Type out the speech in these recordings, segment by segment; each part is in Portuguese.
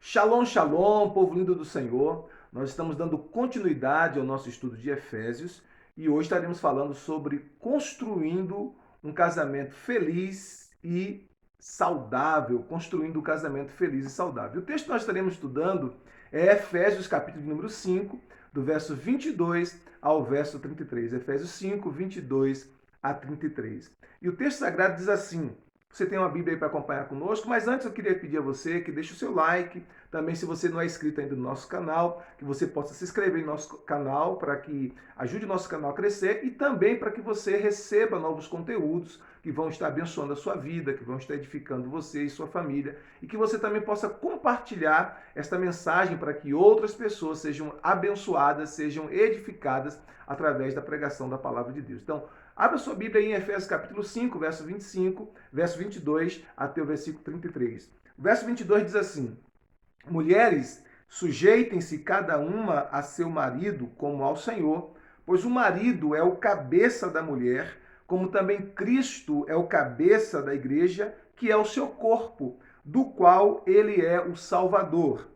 Shalom, shalom, povo lindo do Senhor. Nós estamos dando continuidade ao nosso estudo de Efésios e hoje estaremos falando sobre construindo um casamento feliz e saudável. Construindo um casamento feliz e saudável. O texto que nós estaremos estudando é Efésios, capítulo número 5, do verso 22 ao verso 33. Efésios 5, 22 a 33. E o texto sagrado diz assim: você tem uma Bíblia aí para acompanhar conosco, mas antes eu queria pedir a você que deixe o seu like, também se você não é inscrito ainda no nosso canal, que você possa se inscrever no nosso canal para que ajude o nosso canal a crescer e também para que você receba novos conteúdos que vão estar abençoando a sua vida, que vão estar edificando você e sua família e que você também possa compartilhar esta mensagem para que outras pessoas sejam abençoadas, sejam edificadas através da pregação da palavra de Deus. Então, abra sua Bíblia aí em Efésios capítulo 5, verso 25, verso 22 até o versículo 33. O verso 22 diz assim: mulheres, sujeitem-se cada uma a seu marido como ao Senhor, pois o marido é o cabeça da mulher, como também Cristo é o cabeça da igreja, que é o seu corpo, do qual ele é o Salvador.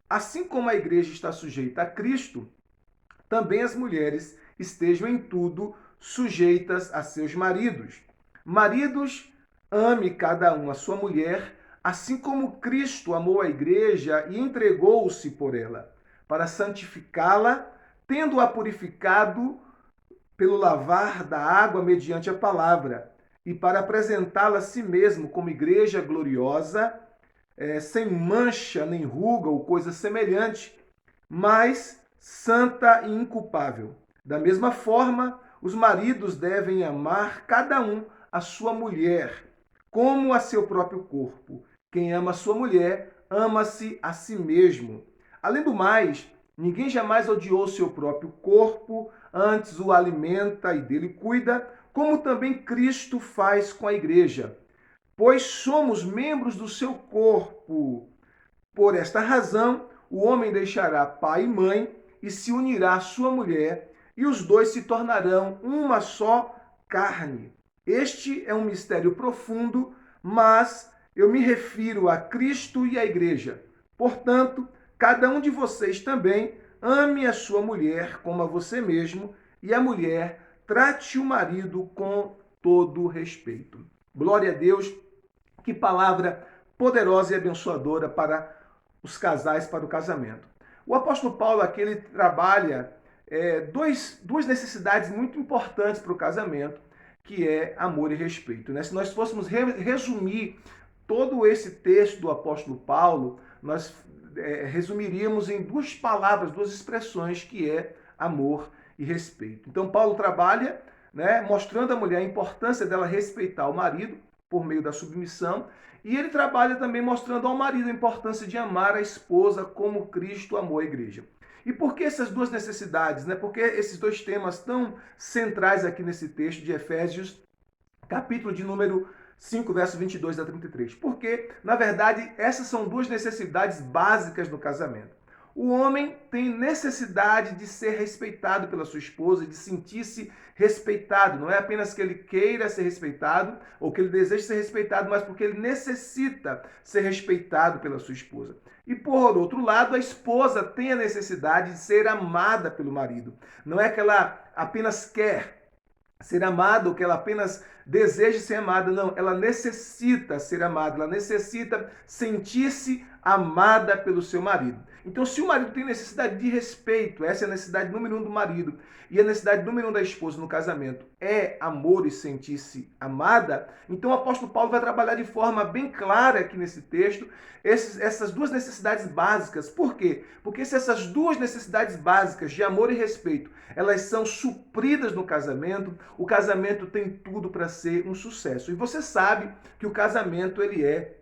Assim como a igreja está sujeita a Cristo, também as mulheres estejam em tudo sujeitas a seus maridos. Maridos, ame cada um a sua mulher, assim como Cristo amou a igreja e entregou-se por ela, para santificá-la, tendo-a purificado pelo lavar da água mediante a palavra, e para apresentá-la a si mesmo como igreja gloriosa, sem mancha nem ruga ou coisa semelhante, mas santa e inculpável. Da mesma forma, os maridos devem amar cada um a sua mulher, como a seu próprio corpo. Quem ama a sua mulher, ama-se a si mesmo. Além do mais, ninguém jamais odiou seu próprio corpo, antes o alimenta e dele cuida, como também Cristo faz com a igreja, pois somos membros do seu corpo. Por esta razão, o homem deixará pai e mãe e se unirá à sua mulher, e os dois se tornarão uma só carne. Este é um mistério profundo, mas eu me refiro a Cristo e à igreja. Portanto, cada um de vocês também ame a sua mulher como a você mesmo, e a mulher trate o marido com todo respeito. Glória a Deus, que palavra poderosa e abençoadora para os casais, para o casamento. O apóstolo Paulo aqui ele trabalha duas necessidades muito importantes para o casamento, que é amor e respeito. Né? Se nós fôssemos resumir todo esse texto do apóstolo Paulo, nós resumiríamos em duas palavras, duas expressões, que é amor e respeito. Então Paulo trabalha, né, mostrando à mulher a importância dela respeitar o marido por meio da submissão, e ele trabalha também mostrando ao marido a importância de amar a esposa como Cristo amou a igreja. E por que essas duas necessidades? Né? Por que esses dois temas tão centrais aqui nesse texto de Efésios, capítulo de número 5, verso 22 a 33? Porque, na verdade, essas são duas necessidades básicas no casamento. O homem tem necessidade de ser respeitado pela sua esposa, de sentir-se respeitado. Não é apenas que ele queira ser respeitado ou que ele deseje ser respeitado, mas porque ele necessita ser respeitado pela sua esposa. E por outro lado, a esposa tem a necessidade de ser amada pelo marido. Não é que ela apenas quer ser amada ou que ela apenas deseja ser amada, não. Ela necessita ser amada, ela necessita sentir-se amada pelo seu marido. Então, se o marido tem necessidade de respeito, essa é a necessidade número 1 do marido, e a necessidade número 1 da esposa no casamento é amor e sentir-se amada, então o apóstolo Paulo vai trabalhar de forma bem clara aqui nesse texto essas duas necessidades básicas. Por quê? Porque se essas duas necessidades básicas de amor e respeito, elas são supridas no casamento, o casamento tem tudo para ser um sucesso. E você sabe que o casamento ele é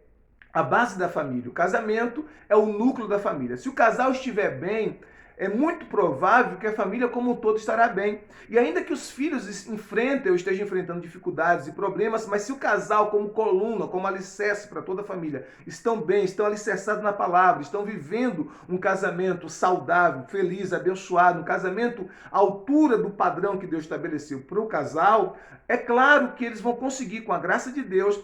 a base da família. O casamento é o núcleo da família. Se o casal estiver bem, é muito provável que a família como um todo estará bem. E ainda que os filhos enfrentem ou estejam enfrentando dificuldades e problemas, mas se o casal, como coluna, como alicerce para toda a família, estão bem, estão alicerçados na palavra, estão vivendo um casamento saudável, feliz, abençoado, um casamento à altura do padrão que Deus estabeleceu para o casal, é claro que eles vão conseguir, com a graça de Deus,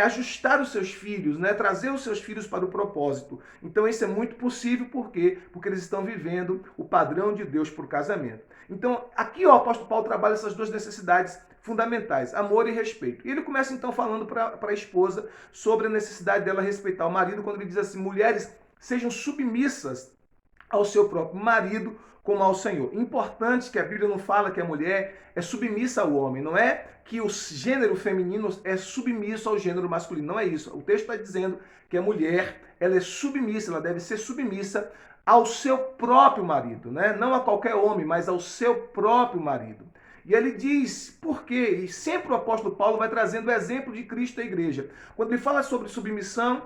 ajustar os seus filhos, né? Trazer os seus filhos para o propósito. Então isso é muito possível, por quê? Porque eles estão vivendo o padrão de Deus para o casamento. Então aqui o apóstolo Paulo trabalha essas duas necessidades fundamentais, amor e respeito. E ele começa então falando para a esposa sobre a necessidade dela respeitar o marido, quando ele diz assim: mulheres, sejam submissas ao seu próprio marido como ao Senhor. Importante que a Bíblia não fala que a mulher é submissa ao homem, não é que o gênero feminino é submisso ao gênero masculino, não é isso. O texto está dizendo que a mulher, ela é submissa, ela deve ser submissa ao seu próprio marido, né? Não a qualquer homem, mas ao seu próprio marido. E ele diz por quê? E sempre o apóstolo Paulo vai trazendo o exemplo de Cristo à igreja. Quando ele fala sobre submissão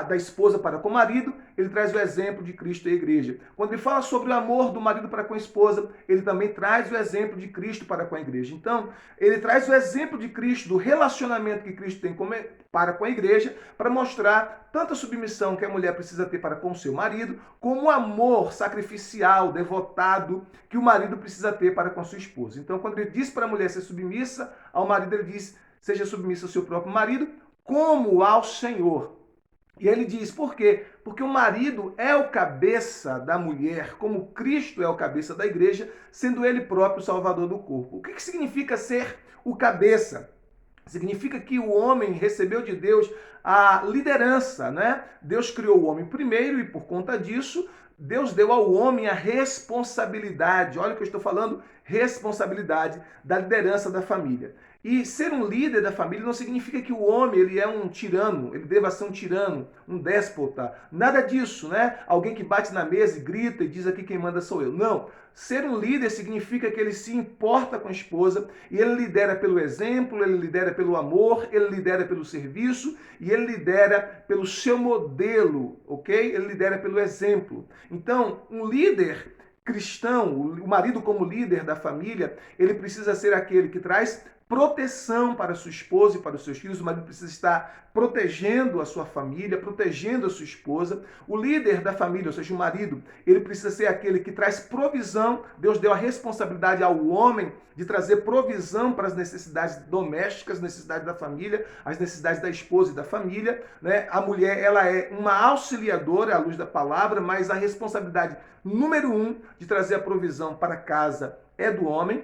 da esposa para com o marido, ele traz o exemplo de Cristo à igreja. Quando ele fala sobre o amor do marido para com a esposa, ele também traz o exemplo de Cristo para com a igreja. Então, ele traz o exemplo de Cristo, do relacionamento que Cristo tem para com a igreja, para mostrar tanto a submissão que a mulher precisa ter para com o seu marido, como o amor sacrificial, devotado, que o marido precisa ter para com a sua esposa. Então, quando ele diz para a mulher ser submissa ao marido, ele diz: seja submissa ao seu próprio marido, como ao Senhor. E ele diz, por quê? Porque o marido é o cabeça da mulher, como Cristo é o cabeça da igreja, sendo ele próprio o salvador do corpo. O que significa ser o cabeça? Significa que o homem recebeu de Deus a liderança, né? Deus criou o homem primeiro e por conta disso, Deus deu ao homem a responsabilidade, olha o que eu estou falando, responsabilidade da liderança da família. E ser um líder da família não significa que o homem ele é um tirano, ele deva ser um tirano, um déspota. Nada disso, né? Alguém que bate na mesa e grita e diz aqui quem manda sou eu. Não. Ser um líder significa que ele se importa com a esposa e ele lidera pelo exemplo, ele lidera pelo amor, ele lidera pelo serviço e ele lidera pelo seu modelo, ok? Ele lidera pelo exemplo. Então, um líder cristão, o marido como líder da família, ele precisa ser aquele que traz proteção para sua esposa e para os seus filhos. O marido precisa estar protegendo a sua família, protegendo a sua esposa. O líder da família, ou seja, o marido, ele precisa ser aquele que traz provisão. Deus deu a responsabilidade ao homem de trazer provisão para as necessidades domésticas, as necessidades da família, as necessidades da esposa e da família, né? A mulher, ela é uma auxiliadora à luz da palavra, mas a responsabilidade número 1 de trazer a provisão para a casa é do homem.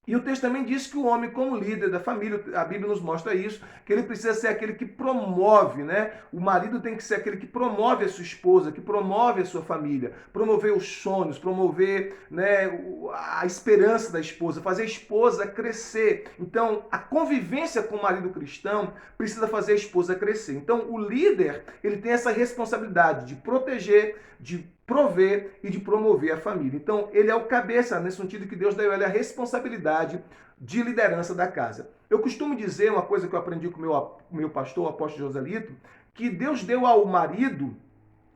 E o texto também diz que o homem, como líder da família, a Bíblia nos mostra isso, que ele precisa ser aquele que promove, né? O marido tem que ser aquele que promove a sua esposa, que promove a sua família, promover os sonhos, promover, né, a esperança da esposa, fazer a esposa crescer. Então, a convivência com o marido cristão precisa fazer a esposa crescer. Então, o líder, ele tem essa responsabilidade de proteger, de prover e de promover a família. Então, ele é o cabeça, nesse sentido que Deus deu a ele a responsabilidade de liderança da casa. Eu costumo dizer uma coisa que eu aprendi com o meu pastor, o apóstolo Joselito, que Deus deu ao marido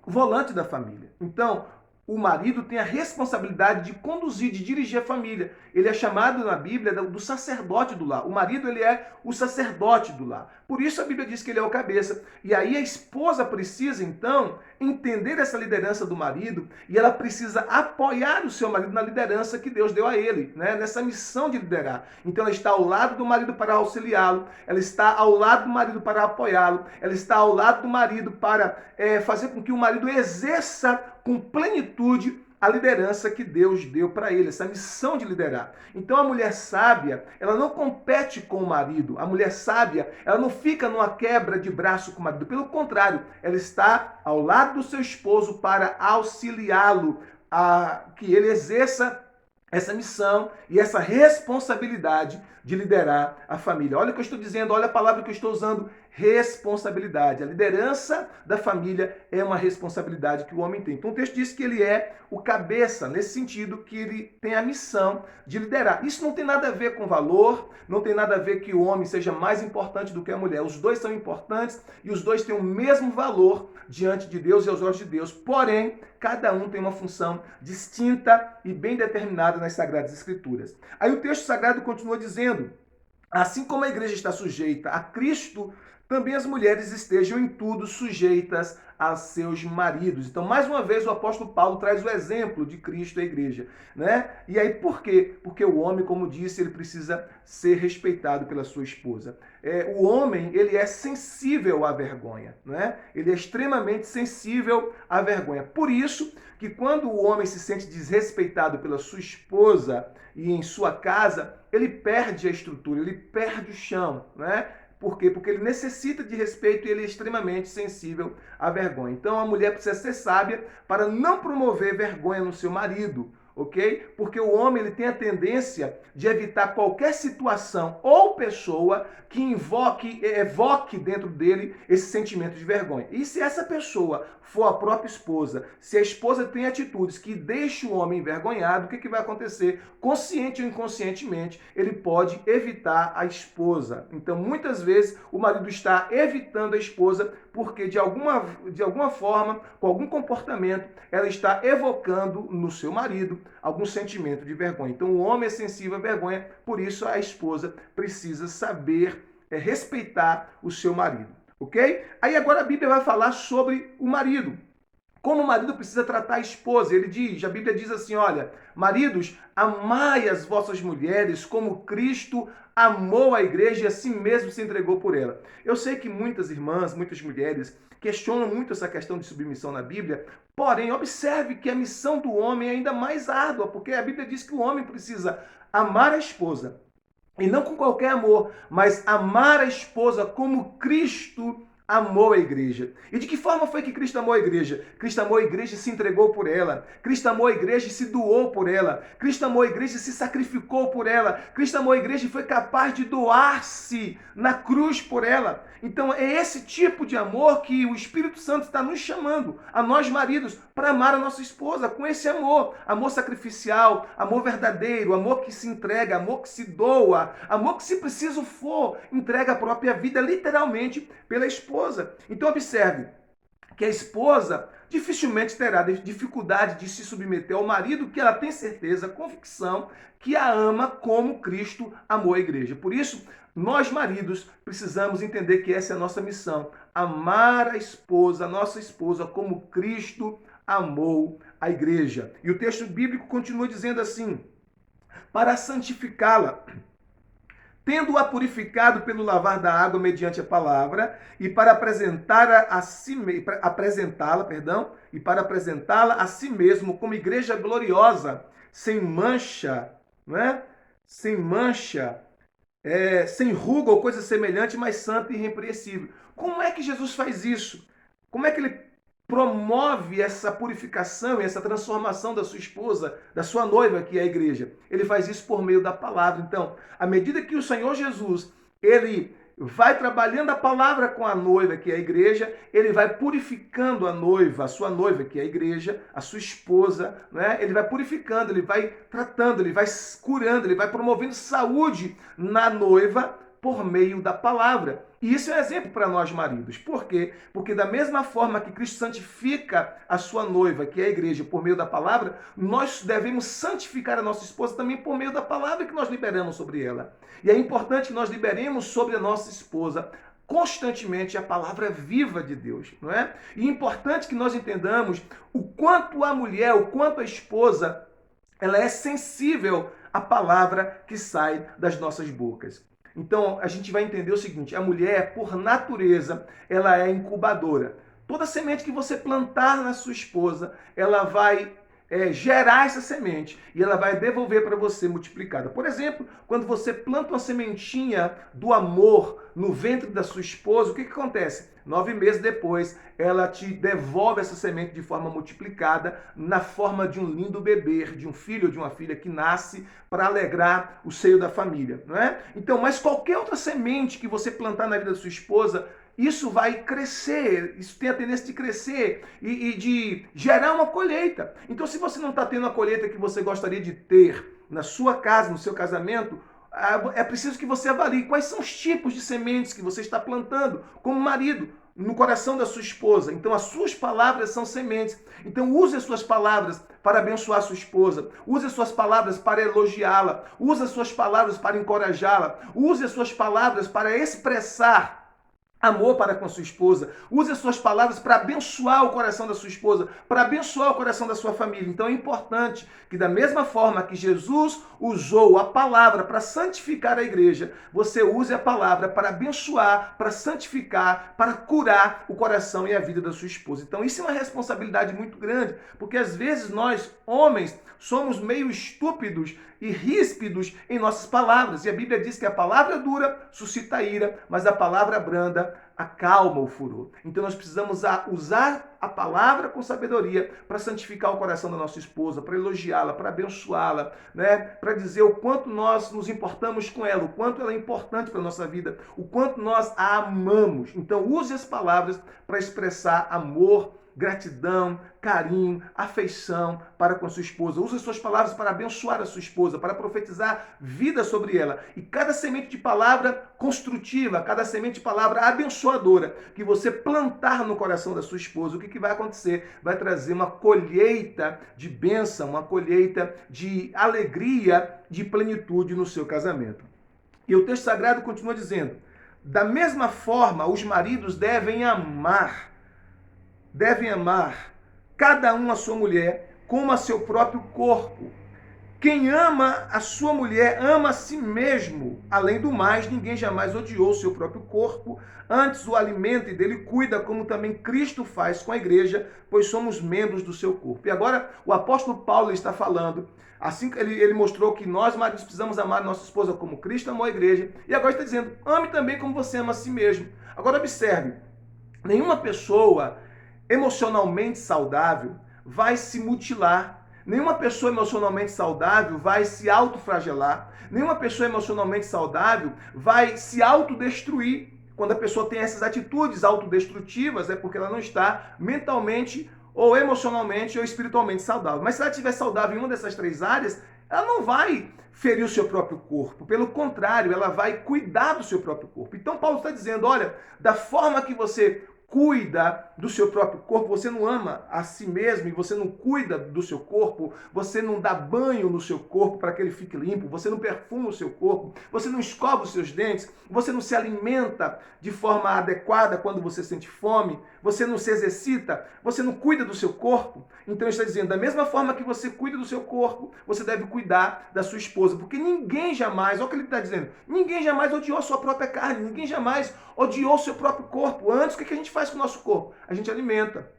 o volante da família. Então, o marido tem a responsabilidade de conduzir, de dirigir a família. Ele é chamado na Bíblia do sacerdote do lar. O marido, ele é o sacerdote do lar. Por isso a Bíblia diz que ele é o cabeça. E aí a esposa precisa, então, entender essa liderança do marido e ela precisa apoiar o seu marido na liderança que Deus deu a ele, né? Nessa missão de liderar. Então ela está ao lado do marido para auxiliá-lo, ela está ao lado do marido para apoiá-lo, ela está ao lado do marido para fazer com que o marido exerça com plenitude a liderança que Deus deu para ele, essa missão de liderar. Então a mulher sábia, ela não compete com o marido. A mulher sábia, ela não fica numa quebra de braço com o marido. Pelo contrário, ela está ao lado do seu esposo para auxiliá-lo a que ele exerça essa missão e essa responsabilidade de liderar a família. Olha o que eu estou dizendo, olha a palavra que eu estou usando, responsabilidade. A liderança da família é uma responsabilidade que o homem tem. Então o texto diz que ele é o cabeça, nesse sentido que ele tem a missão de liderar. Isso não tem nada a ver com valor, não tem nada a ver que o homem seja mais importante do que a mulher. Os dois são importantes e os dois têm o mesmo valor diante de Deus e aos olhos de Deus. Porém, cada um tem uma função distinta e bem determinada nas Sagradas Escrituras. Aí o texto sagrado continua dizendo: assim como a igreja está sujeita a Cristo, também as mulheres estejam em tudo sujeitas a seus maridos. Então, mais uma vez, o apóstolo Paulo traz o exemplo de Cristo à igreja, né? E aí, por quê? Porque o homem, como disse, ele precisa ser respeitado pela sua esposa. O homem, ele é sensível à vergonha, né? Ele é extremamente sensível à vergonha. Por isso que quando o homem se sente desrespeitado pela sua esposa e em sua casa, ele perde a estrutura, ele perde o chão, né? Por quê? Porque ele necessita de respeito e ele é extremamente sensível à vergonha. Então a mulher precisa ser sábia para não promover vergonha no seu marido, ok? Porque o homem ele tem a tendência de evitar qualquer situação ou pessoa que evoque dentro dele esse sentimento de vergonha. E se essa pessoa for a própria esposa, se a esposa tem atitudes que deixam o homem envergonhado, o que vai acontecer? Consciente ou inconscientemente, ele pode evitar a esposa. Então, muitas vezes, o marido está evitando a esposa porque, de alguma forma, com algum comportamento, ela está evocando no seu marido algum sentimento de vergonha. Então, o homem é sensível à vergonha, por isso a esposa precisa saber respeitar o seu marido. Ok? Aí agora a Bíblia vai falar sobre o marido. Como o marido precisa tratar a esposa. A Bíblia diz assim, olha, maridos, amai as vossas mulheres como Cristo amou a igreja e assim mesmo se entregou por ela. Eu sei que muitas irmãs, muitas mulheres questionam muito essa questão de submissão na Bíblia, porém, observe que a missão do homem é ainda mais árdua, porque a Bíblia diz que o homem precisa amar a esposa, e não com qualquer amor, mas amar a esposa como Cristo amou a igreja. E de que forma foi que Cristo amou a igreja? Cristo amou a igreja e se entregou por ela. Cristo amou a igreja e se doou por ela. Cristo amou a igreja e se sacrificou por ela. Cristo amou a igreja e foi capaz de doar-se na cruz por ela. Então é esse tipo de amor que o Espírito Santo está nos chamando, a nós maridos, para amar a nossa esposa com esse amor. Amor sacrificial, amor verdadeiro, amor que se entrega, amor que se doa, amor que, se preciso for, entrega a própria vida literalmente pela esposa. Então observe que a esposa dificilmente terá dificuldade de se submeter ao marido, que ela tem certeza, convicção, que a ama como Cristo amou a igreja. Por isso, nós maridos precisamos entender que essa é a nossa missão, amar a nossa esposa como Cristo amou a igreja. E o texto bíblico continua dizendo assim: para santificá-la, tendo-a purificado pelo lavar da água mediante a palavra, e para apresentá-la a si mesmo como igreja gloriosa, sem mancha, né? Sem mancha, sem ruga ou coisa semelhante, mas santa e irrepreensível. Como é que Jesus faz isso? Como é que ele promove essa purificação e essa transformação da sua esposa, da sua noiva, que é a igreja? Ele faz isso por meio da palavra. Então, à medida que o Senhor Jesus, ele vai trabalhando a palavra com a noiva, que é a igreja, ele vai purificando a noiva, a sua noiva, que é a igreja, a sua esposa, né? Ele vai purificando, ele vai tratando, ele vai curando, ele vai promovendo saúde na noiva por meio da palavra. E isso é um exemplo para nós maridos. Por quê? Porque da mesma forma que Cristo santifica a sua noiva, que é a igreja, por meio da palavra, nós devemos santificar a nossa esposa também por meio da palavra que nós liberamos sobre ela. E é importante que nós liberemos sobre a nossa esposa constantemente a palavra viva de Deus, não é? E é importante que nós entendamos o quanto a mulher, o quanto a esposa, ela é sensível à palavra que sai das nossas bocas. Então, a gente vai entender o seguinte: a mulher, por natureza, ela é incubadora. Toda semente que você plantar na sua esposa, ela vai gerar essa semente e ela vai devolver para você multiplicada. Por exemplo, quando você planta uma sementinha do amor no ventre da sua esposa, o que acontece? 9 meses depois, ela te devolve essa semente de forma multiplicada, na forma de um lindo bebê, de um filho ou de uma filha que nasce para alegrar o seio da família, não é? Então, mas qualquer outra semente que você plantar na vida da sua esposa, isso vai crescer, isso tem a tendência de crescer e de gerar uma colheita. Então, se você não está tendo a colheita que você gostaria de ter na sua casa, no seu casamento, é preciso que você avalie quais são os tipos de sementes que você está plantando como marido no coração da sua esposa. Então, as suas palavras são sementes. Então, use as suas palavras para abençoar a sua esposa. Use as suas palavras para elogiá-la. Use as suas palavras para encorajá-la. Use as suas palavras para expressar amor para com a sua esposa. Use as suas palavras para abençoar o coração da sua esposa, para abençoar o coração da sua família. Então é importante que, da mesma forma que Jesus usou a palavra para santificar a igreja, você use a palavra para abençoar, para santificar, para curar o coração e a vida da sua esposa. Então isso é uma responsabilidade muito grande, porque às vezes nós, homens, somos meio estúpidos e ríspidos em nossas palavras. E a Bíblia diz que a palavra dura suscita ira, mas a palavra branda acalma o furor. Então nós precisamos usar a palavra com sabedoria para santificar o coração da nossa esposa, para elogiá-la, para abençoá-la, né? Para dizer o quanto nós nos importamos com ela, o quanto ela é importante para a nossa vida, o quanto nós a amamos. Então use as palavras para expressar amor, gratidão, carinho, afeição para com a sua esposa. Use as suas palavras para abençoar a sua esposa, para profetizar vida sobre ela. E cada semente de palavra construtiva, cada semente de palavra abençoadora que você plantar no coração da sua esposa, o que vai acontecer? Vai trazer uma colheita de bênção, uma colheita de alegria, de plenitude no seu casamento. E o texto sagrado continua dizendo: da mesma forma, os maridos devem amar cada um a sua mulher como a seu próprio corpo. Quem ama a sua mulher ama a si mesmo. Além do mais, ninguém jamais odiou o seu próprio corpo, antes o alimenta e dele cuida, como também Cristo faz com a igreja, pois somos membros do seu corpo. E agora o apóstolo Paulo está falando, assim que ele mostrou que nós, maridos, precisamos amar nossa esposa como Cristo amou a igreja, e agora está dizendo, ame também como você ama a si mesmo. Agora observe, nenhuma pessoa emocionalmente saudável vai se mutilar. Nenhuma pessoa emocionalmente saudável vai se autoflagelar. Nenhuma pessoa emocionalmente saudável vai se autodestruir. Quando a pessoa tem essas atitudes autodestrutivas, é porque ela não está mentalmente ou emocionalmente ou espiritualmente saudável. Mas se ela estiver saudável em uma dessas 3 áreas, ela não vai ferir o seu próprio corpo. Pelo contrário, ela vai cuidar do seu próprio corpo. Então Paulo está dizendo, olha, da forma que você cuida do seu próprio corpo, você não ama a si mesmo e você não cuida do seu corpo, você não dá banho no seu corpo para que ele fique limpo, você não perfuma o seu corpo, você não escova os seus dentes, você não se alimenta de forma adequada quando você sente fome, você não se exercita, você não cuida do seu corpo. Então ele está dizendo, da mesma forma que você cuida do seu corpo, você deve cuidar da sua esposa, porque ninguém jamais, olha o que ele está dizendo, ninguém jamais odiou a sua própria carne, ninguém jamais odiou o seu próprio corpo. Antes, o que a gente faz com o nosso corpo? A gente alimenta,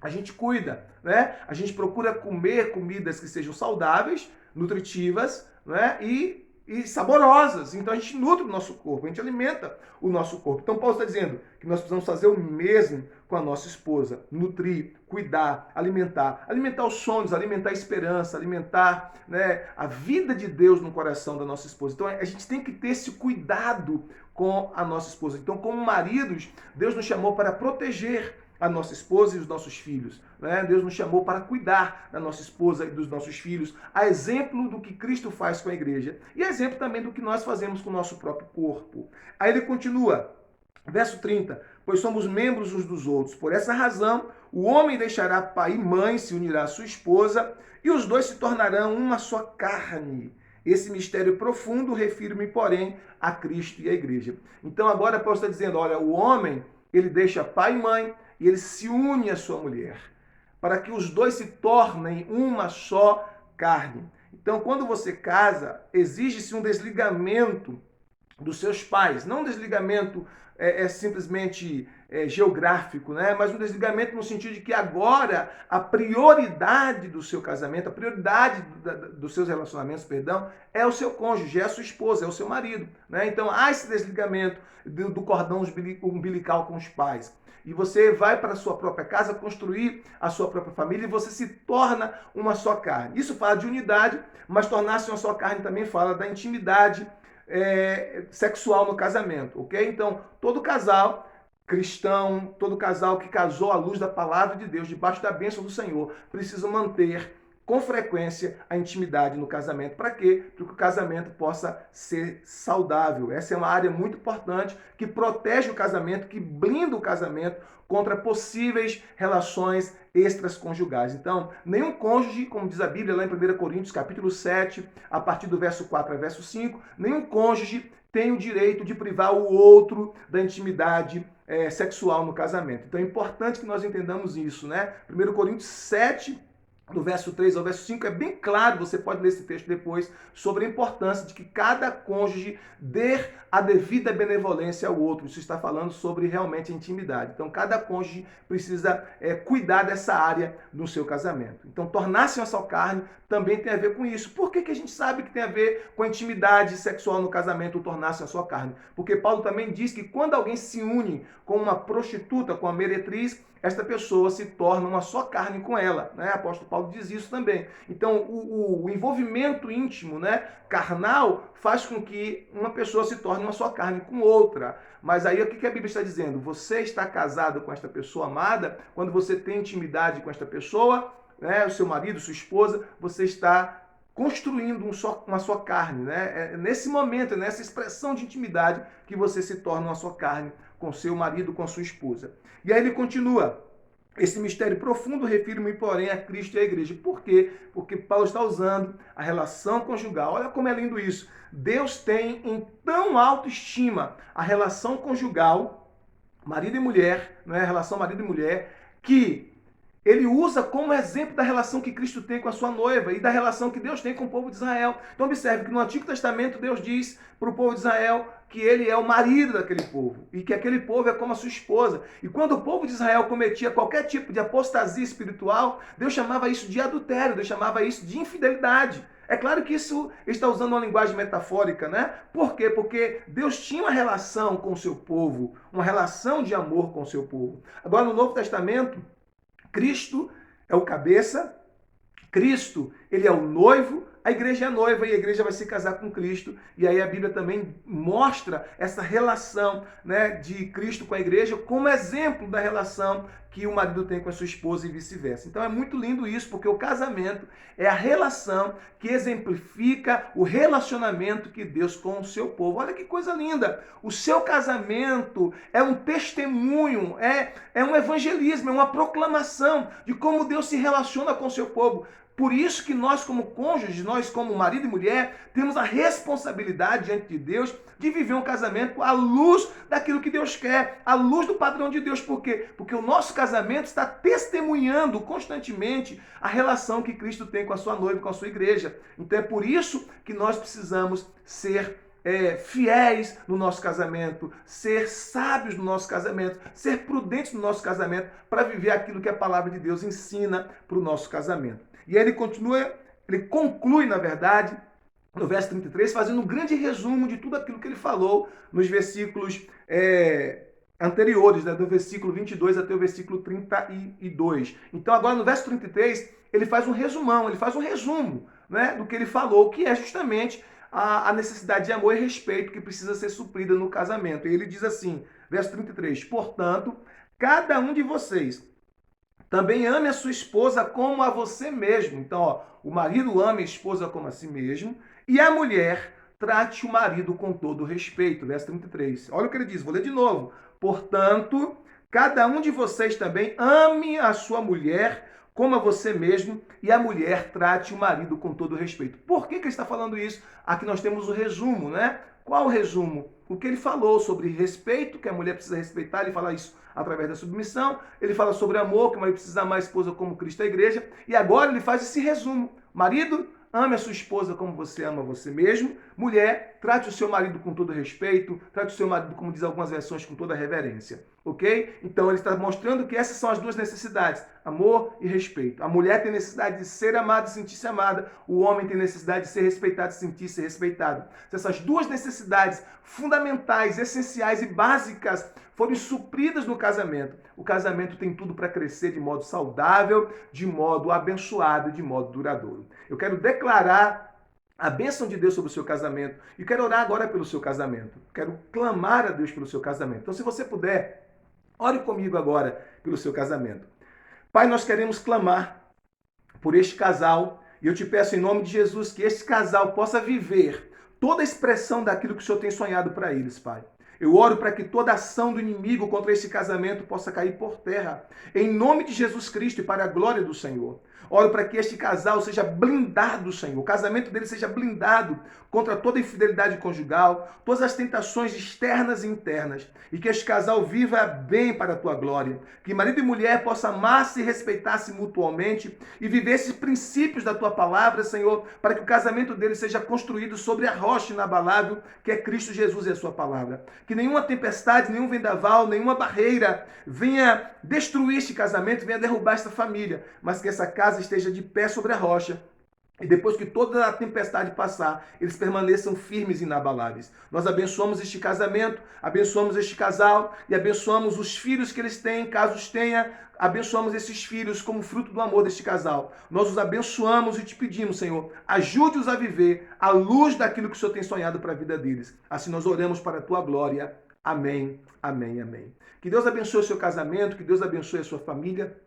a gente cuida, né? A gente procura comer comidas que sejam saudáveis, nutritivas, né? E saborosas. Então a gente nutre o nosso corpo, a gente alimenta o nosso corpo. Então Paulo está dizendo que nós precisamos fazer o mesmo com a nossa esposa. Nutrir, cuidar, alimentar os sonhos, alimentar a esperança, alimentar, né, a vida de Deus no coração da nossa esposa. Então a gente tem que ter esse cuidado com a nossa esposa. Então, como maridos, Deus nos chamou para proteger a nossa esposa e os nossos filhos, né? Deus nos chamou para cuidar da nossa esposa e dos nossos filhos, a exemplo do que Cristo faz com a igreja e a exemplo também do que nós fazemos com o nosso próprio corpo. Aí ele continua, verso 30, pois somos membros uns dos outros. Por essa razão, o homem deixará pai e mãe, se unirá à sua esposa, e os dois se tornarão uma só carne. Esse mistério profundo refiro-me, porém, a Cristo e a igreja. Então agora Paulo está dizendo, olha, o homem, ele deixa pai e mãe e ele se une à sua mulher, para que os dois se tornem uma só carne. Então quando você casa, exige-se um desligamento dos seus pais. Não um desligamento simplesmente geográfico, né? Mas um desligamento no sentido de que agora a prioridade do seu casamento, a prioridade dos seus relacionamentos, perdão, é o seu cônjuge, é a sua esposa, é o seu marido, né? Então há esse desligamento do cordão umbilical com os pais. E você vai para a sua própria casa construir a sua própria família e você se torna uma só carne. Isso fala de unidade, mas tornar-se uma só carne também fala da intimidade sexual no casamento, ok? Então, todo casal cristão, todo casal que casou à luz da palavra de Deus, debaixo da bênção do Senhor, precisa manter com frequência a intimidade no casamento. Para quê? Para que o casamento possa ser saudável. Essa é uma área muito importante que protege o casamento, que blinda o casamento contra possíveis relações extraconjugais. Então, nenhum cônjuge, como diz a Bíblia lá em 1 Coríntios, capítulo 7, a partir do verso 4 ao verso 5, nenhum cônjuge tem o direito de privar o outro da intimidade sexual no casamento. Então é importante que nós entendamos isso, né? 1 Coríntios 7, do verso 3 ao verso 5, é bem claro, você pode ler esse texto depois, sobre a importância de que cada cônjuge dê a devida benevolência ao outro. Isso está falando sobre realmente a intimidade. Então, cada cônjuge precisa cuidar dessa área no seu casamento. Então, tornar-se uma só carne também tem a ver com isso. Por que a gente sabe que tem a ver com a intimidade sexual no casamento, ou tornar-se uma só carne? Porque Paulo também diz que quando alguém se une com uma prostituta, com uma meretriz, esta pessoa se torna uma só carne com ela, né? O apóstolo Paulo diz isso também. Então, o envolvimento íntimo, né, carnal, faz com que uma pessoa se torne uma só carne com outra. Mas aí o que a Bíblia está dizendo? Você está casado com esta pessoa amada, quando você tem intimidade com esta pessoa, né, o seu marido, sua esposa, você está construindo uma só carne, né? É nesse momento, é nessa expressão de intimidade que você se torna uma só carne com seu marido, com sua esposa. E aí ele continua. Esse mistério profundo refiro-me, porém, a Cristo e à igreja. Por quê? Porque Paulo está usando a relação conjugal. Olha como é lindo isso. Deus tem em tão alta estima a relação conjugal, marido e mulher, não é? A relação marido e mulher, que ele usa como exemplo da relação que Cristo tem com a sua noiva e da relação que Deus tem com o povo de Israel. Então observe que no Antigo Testamento Deus diz para o povo de Israel que ele é o marido daquele povo e que aquele povo é como a sua esposa. E quando o povo de Israel cometia qualquer tipo de apostasia espiritual, Deus chamava isso de adultério, Deus chamava isso de infidelidade. É claro que isso está usando uma linguagem metafórica, né? Por quê? Porque Deus tinha uma relação com o seu povo, uma relação de amor com o seu povo. Agora, no Novo Testamento, Cristo é o cabeça, Cristo, ele é o noivo, a igreja é a noiva e a igreja vai se casar com Cristo. E aí a Bíblia também mostra essa relação, né, de Cristo com a igreja como exemplo da relação que o marido tem com a sua esposa e vice-versa. Então é muito lindo isso, porque o casamento é a relação que exemplifica o relacionamento que Deus com o seu povo. Olha que coisa linda! O seu casamento é um testemunho, é um evangelismo, é uma proclamação de como Deus se relaciona com o seu povo. Por isso que nós como cônjuges, nós como marido e mulher, temos a responsabilidade diante de Deus de viver um casamento à luz daquilo que Deus quer, à luz do padrão de Deus. Por quê? Porque o nosso casamento está testemunhando constantemente a relação que Cristo tem com a sua noiva, com a sua igreja. Então é por isso que nós precisamos ser fiéis no nosso casamento, ser sábios no nosso casamento, ser prudentes no nosso casamento, para viver aquilo que a palavra de Deus ensina para o nosso casamento. E aí ele conclui, na verdade, no verso 33, fazendo um grande resumo de tudo aquilo que ele falou nos versículos anteriores, né, do versículo 22 até o versículo 32. Então, agora no verso 33, ele faz um resumão, ele faz um resumo, né, do que ele falou, que é justamente a necessidade de amor e respeito que precisa ser suprida no casamento. E ele diz assim, verso 33, portanto, cada um de vocês também ame a sua esposa como a você mesmo. Então, ó, o marido ame a esposa como a si mesmo e a mulher trate o marido com todo respeito. Verso 33. Olha o que ele diz, vou ler de novo. Portanto, cada um de vocês também ame a sua mulher como a você mesmo e a mulher trate o marido com todo respeito. Por que ele está falando isso? Aqui nós temos o resumo, né? Qual o resumo? O que ele falou sobre respeito, que a mulher precisa respeitar, ele fala isso através da submissão. Ele fala sobre amor, que o marido precisa amar a esposa como Cristo a igreja. E agora ele faz esse resumo. Marido, ame a sua esposa como você ama você mesmo. Mulher, trate o seu marido com todo respeito, trate o seu marido, como diz algumas versões, com toda reverência. Ok? Então ele está mostrando que essas são as duas necessidades, amor e respeito. A mulher tem necessidade de ser amada e sentir-se amada, o homem tem necessidade de ser respeitado e sentir-se respeitado. Se essas duas necessidades fundamentais, essenciais e básicas forem supridas no casamento, o casamento tem tudo para crescer de modo saudável, de modo abençoado, de modo duradouro. Eu quero declarar a bênção de Deus sobre o seu casamento e quero orar agora pelo seu casamento. Quero clamar a Deus pelo seu casamento. Então, se você puder, ore comigo agora pelo seu casamento. Pai, nós queremos clamar por este casal e eu te peço em nome de Jesus que este casal possa viver toda a expressão daquilo que o Senhor tem sonhado para eles, Pai. Eu oro para que toda ação do inimigo contra este casamento possa cair por terra. Em nome de Jesus Cristo e para a glória do Senhor. Oro para que este casal seja blindado, Senhor. O casamento dele seja blindado contra toda infidelidade conjugal, todas as tentações externas e internas. E que este casal viva bem para a tua glória. Que marido e mulher possam amar-se e respeitar-se mutuamente e viver esses princípios da tua palavra, Senhor, para que o casamento dele seja construído sobre a rocha inabalável, que é Cristo Jesus e a sua palavra. Que nenhuma tempestade, nenhum vendaval, nenhuma barreira venha destruir este casamento, venha derrubar esta família, mas que essa casa esteja de pé sobre a rocha. E depois que toda a tempestade passar, eles permaneçam firmes e inabaláveis. Nós abençoamos este casamento, abençoamos este casal e abençoamos os filhos que eles têm, caso os tenha. Abençoamos esses filhos como fruto do amor deste casal. Nós os abençoamos e te pedimos, Senhor, ajude-os a viver à luz daquilo que o Senhor tem sonhado para a vida deles. Assim nós oramos para a tua glória. Amém, amém, amém. Que Deus abençoe o seu casamento, que Deus abençoe a sua família.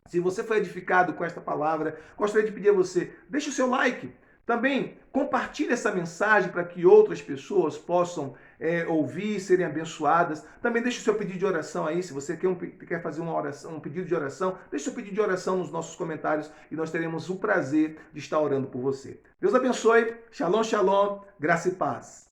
Se você foi edificado com esta palavra, gostaria de pedir a você, deixe o seu like. Também compartilhe essa mensagem para que outras pessoas possam ouvir, serem abençoadas. Também deixe o seu pedido de oração aí. Se você quer fazer uma oração, um pedido de oração, deixe o seu pedido de oração nos nossos comentários e nós teremos o prazer de estar orando por você. Deus abençoe. Shalom, shalom. Graça e paz.